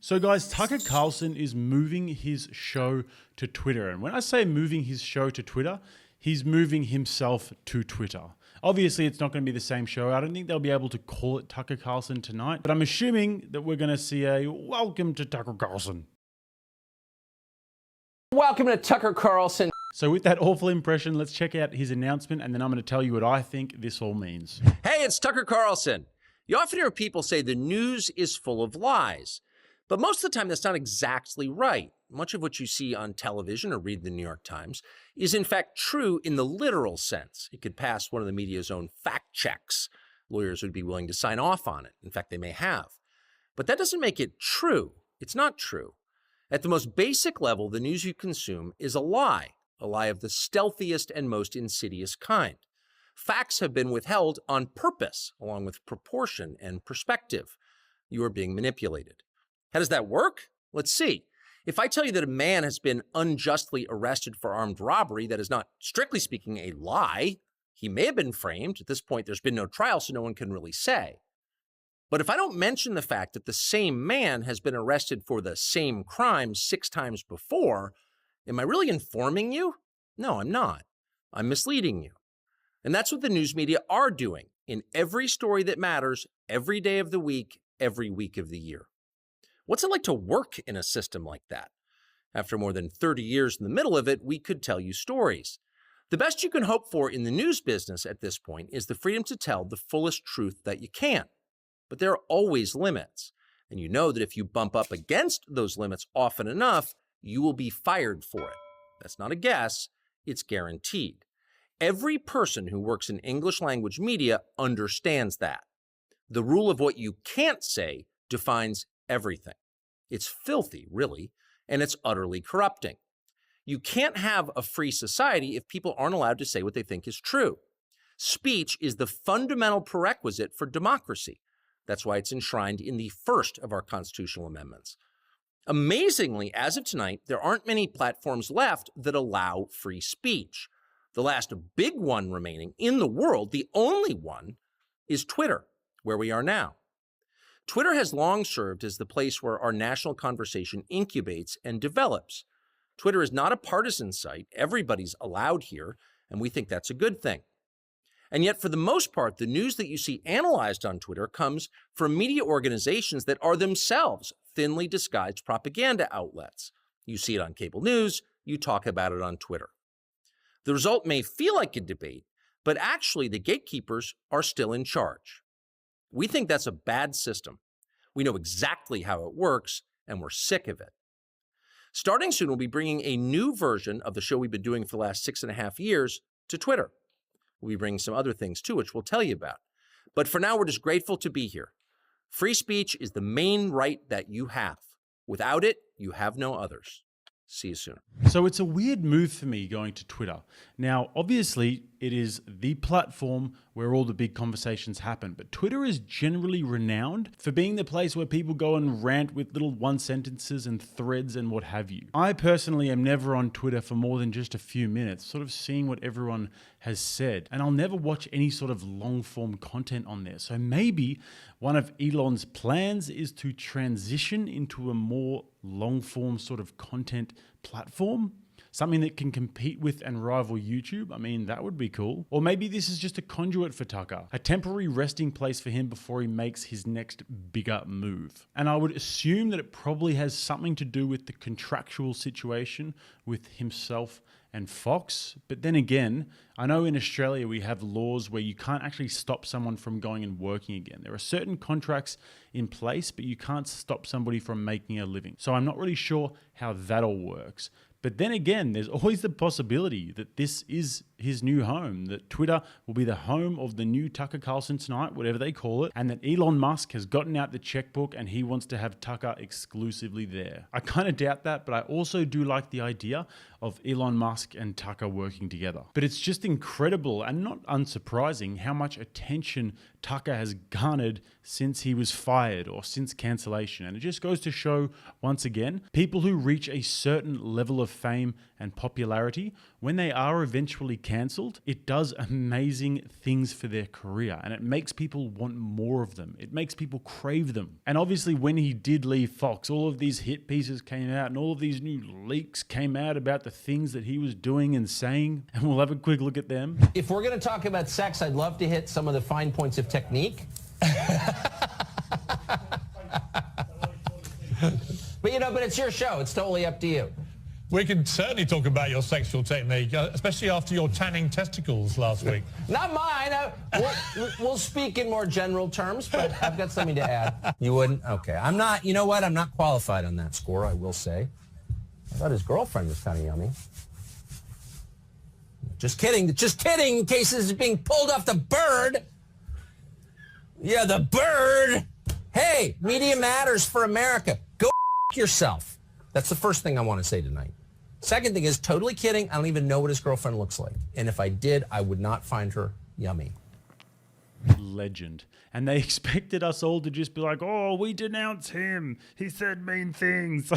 So guys, Tucker Carlson is moving his show to Twitter. And when I say moving his show to Twitter, he's moving himself to Twitter. Obviously, it's not going to be the same show. I don't think they'll be able to call it Tucker Carlson tonight, but I'm assuming that we're going to see a welcome to Tucker Carlson. Welcome to Tucker Carlson. So with that awful impression, let's check out his announcement, and then I'm going to tell you what I think this all means. Hey, it's Tucker Carlson. You often hear people say the news is full of lies, but most of the time that's not exactly right. Much of what you see on television or read the New York Times is in fact true in the literal sense. It could pass one of the media's own fact checks. Lawyers would be willing to sign off on it. In fact, they may have. But that doesn't make it true. It's not true. At the most basic level, the news you consume is a lie of the stealthiest and most insidious kind. Facts have been withheld on purpose, along with proportion and perspective. You are being manipulated. How does that work? Let's see. If I tell you that a man has been unjustly arrested for armed robbery, that is not, strictly speaking, a lie. He may have been framed. At this point, there's been no trial, so no one can really say. But if I don't mention the fact that the same man has been arrested for the same crime 6 times before, am I really informing you? No, I'm not. I'm misleading you. And that's what the news media are doing in every story that matters, every day of the week, every week of the year. What's it like to work in a system like that? After more than 30 years in the middle of it, we could tell you stories. The best you can hope for in the news business at this point is the freedom to tell the fullest truth that you can. But there are always limits. And you know that if you bump up against those limits often enough, you will be fired for it. That's not a guess, it's guaranteed. Every person who works in English language media understands that. The rule of what you can't say defines everything. It's filthy, really, and it's utterly corrupting. You can't have a free society if people aren't allowed to say what they think is true. Speech is the fundamental prerequisite for democracy. That's why it's enshrined in the first of our constitutional amendments. Amazingly, as of tonight, there aren't many platforms left that allow free speech. The last big one remaining in the world, the only one, is Twitter, where we are now. Twitter has long served as the place where our national conversation incubates and develops. Twitter is not a partisan site. Everybody's allowed here, and we think that's a good thing. And yet, for the most part, the news that you see analyzed on Twitter comes from media organizations that are themselves thinly disguised propaganda outlets. You see it on cable news, you talk about it on Twitter. The result may feel like a debate, but actually the gatekeepers are still in charge. We think that's a bad system. We know exactly how it works, and we're sick of it. Starting soon, we'll be bringing a new version of the show we've been doing for the last 6.5 years to Twitter. We'll be bringing some other things too, which we'll tell you about. But for now, we're just grateful to be here. Free speech is the main right that you have. Without it, you have no others. See you soon. So it's a weird move for me going to Twitter. Now, obviously, it is the platform where all the big conversations happen, but Twitter is generally renowned for being the place where people go and rant with little one sentences and threads and what have you. I personally am never on Twitter for more than just a few minutes, sort of seeing what everyone has said, and I'll never watch any sort of long form content on there. So maybe one of Elon's plans is to transition into a more long form sort of content platform. Something that can compete with and rival YouTube. I mean, that would be cool. Or maybe this is just a conduit for Tucker, a temporary resting place for him before he makes his next bigger move. And I would assume that it probably has something to do with the contractual situation with himself and Fox. But then again, I know in Australia we have laws where you can't actually stop someone from going and working again. There are certain contracts in place, but you can't stop somebody from making a living. So I'm not really sure how that all works. But then again, there's always the possibility that this is his new home, that Twitter will be the home of the new Tucker Carlson tonight, whatever they call it, and that Elon Musk has gotten out the checkbook and he wants to have Tucker exclusively there. I kind of doubt that, but I also do like the idea of Elon Musk and Tucker working together. But it's just incredible and not unsurprising how much attention Tucker has garnered since he was fired or since cancellation. And it just goes to show, once again, people who reach a certain level of fame and popularity, when they are eventually canceled, cancelled, it does amazing things for their career and it makes people want more of them. It makes people crave them. And obviously when he did leave Fox, all of these hit pieces came out and all of these new leaks came out about the things that he was doing and saying, and we'll have a quick look at them. If we're going to talk about sex, I'd love to hit some of the fine points of technique. But it's your show. It's totally up to you. We can certainly talk about your sexual technique, especially after your tanning testicles last week. Not mine. We'll speak in more general terms, but I've got something to add. You wouldn't? Okay. I'm not, you know what? I'm not qualified on that score, I will say. I thought his girlfriend was kind of yummy. Just kidding, in case this is being pulled off the bird. Yeah, the bird. Hey, media matters for America. Go yourself. That's the first thing I want to say tonight. Second thing is, totally kidding, I don't even know what his girlfriend looks like. And if I did, I would not find her yummy. Legend. And they expected us all to just be like, oh, we denounce him. He said mean things.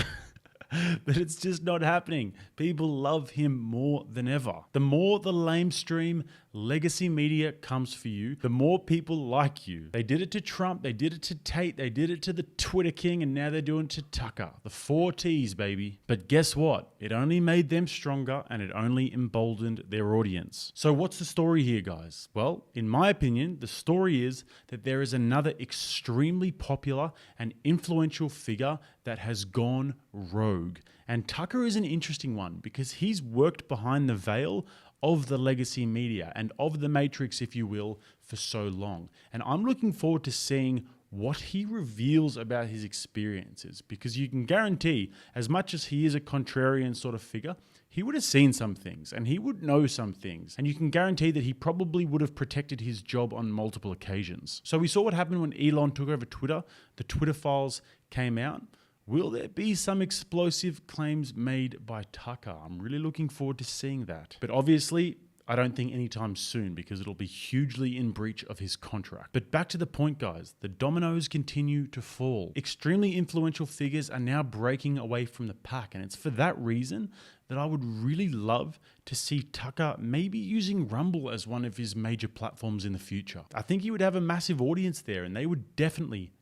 But it's just not happening. People love him more than ever. The more the lamestream legacy media comes for you, the more people like you. They did it to Trump, they did it to Tate, they did it to the Twitter king, and now they're doing it to Tucker. The 4 T's, baby. But guess what? It only made them stronger and it only emboldened their audience. So what's the story here, guys? Well, in my opinion, the story is that there is another extremely popular and influential figure that has gone rogue. And Tucker is an interesting one because he's worked behind the veil of the legacy media and of the Matrix, if you will, for so long. And I'm looking forward to seeing what he reveals about his experiences, because you can guarantee, as much as he is a contrarian sort of figure, he would have seen some things and he would know some things. And you can guarantee that he probably would have protected his job on multiple occasions. So we saw what happened when Elon took over Twitter. The Twitter files came out. Will there be some explosive claims made by Tucker? I'm really looking forward to seeing that. But obviously, I don't think anytime soon because it'll be hugely in breach of his contract. But back to the point, guys, the dominoes continue to fall. Extremely influential figures are now breaking away from the pack, and it's for that reason that I would really love to see Tucker maybe using Rumble as one of his major platforms in the future. I think he would have a massive audience there, and they would definitely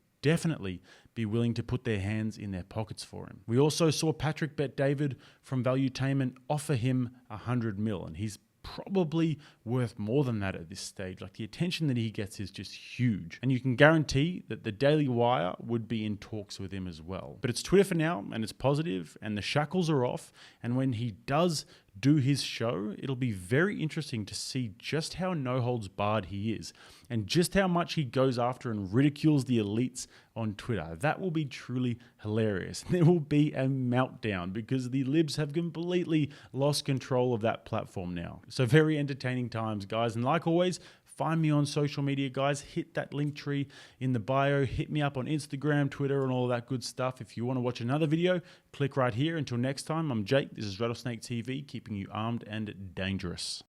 be willing to put their hands in their pockets for him. We also saw Patrick Bet-David from Valuetainment offer him $100 million, and he's probably worth more than that at this stage. Like, the attention that he gets is just huge. And you can guarantee that the Daily Wire would be in talks with him as well. But it's Twitter for now, and it's positive, and the shackles are off. And when he does do his show, it'll be very interesting to see just how no holds barred he is and just how much he goes after and ridicules the elites on Twitter. That will be truly hilarious. There will be a meltdown because the libs have completely lost control of that platform now. So very entertaining times, guys. And like always, find me on social media, guys. Hit that link tree in the bio. Hit me up on Instagram, Twitter, and all of that good stuff. If you want to watch another video, click right here. Until next time, I'm Jake. This is Rattlesnake TV, keeping you armed and dangerous.